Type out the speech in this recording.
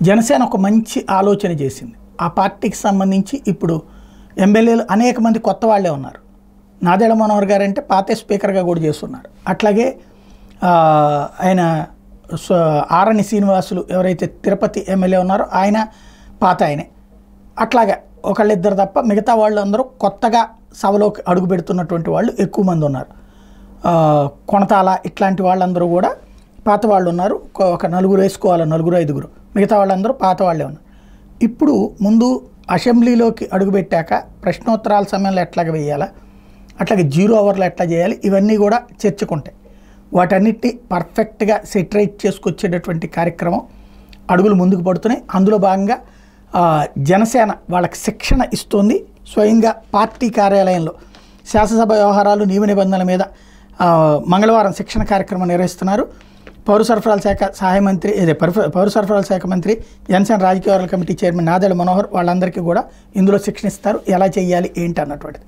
జనసేన ఒక మంచి ఆలోచన చేసింది. ఆ పార్టీకి సంబంధించి ఇప్పుడు ఎమ్మెల్యేలు అనేక మంది కొత్త వాళ్ళే ఉన్నారు. నాదెళ్ల మనోహర్ గారు అంటే పాతే స్పీకర్గా కూడా చేస్తున్నారు. అట్లాగే ఆయన ఆరణి శ్రీనివాసులు ఎవరైతే తిరుపతి ఎమ్మెల్యే ఉన్నారో ఆయన పాత ఆయనే. అట్లాగే ఒకళ్ళిద్దరు తప్ప మిగతా వాళ్ళు అందరూ కొత్తగా సభలోకి అడుగు పెడుతున్నటువంటి వాళ్ళు ఎక్కువ మంది ఉన్నారు. కొనతాల ఇట్లాంటి వాళ్ళందరూ కూడా పాత వాళ్ళు ఉన్నారు. ఒక నలుగురు వేసుకోవాలి, నలుగురు ఐదుగురు. మిగతా వాళ్ళందరూ పాత వాళ్ళే ఉన్నారు. ఇప్పుడు ముందు అసెంబ్లీలోకి అడుగుపెట్టాక ప్రశ్నోత్తరాల సమయంలో ఎట్లాగ వేయాలా, అట్లాగే 0 అవర్లో ఎట్లా చేయాలి, ఇవన్నీ కూడా చర్చకుంటాయి. వాటన్నిటిని పర్ఫెక్ట్గా సెటరైట్ చేసుకొచ్చేటటువంటి కార్యక్రమం అడుగులు ముందుకు పడుతున్నాయి. అందులో భాగంగా జనసేన వాళ్ళకి శిక్షణ ఇస్తుంది. స్వయంగా పార్టీ కార్యాలయంలో శాసనసభ వ్యవహారాలు నియమ నిబంధనల మీద మంగళవారం శిక్షణ కార్యక్రమం నిర్వహిస్తున్నారు. పౌర సరఫరాల శాఖ సహాయ మంత్రి పౌర సరఫరాల శాఖ మంత్రి, జనసేన రాజకీయ వర్గాల కమిటీ చైర్మన్ నాదెళ్ల మనోహర్ వాళ్ళందరికీ కూడా ఇందులో శిక్షణ ఇస్తారు. ఎలా చేయాలి ఏంటి అన్నటువంటిది.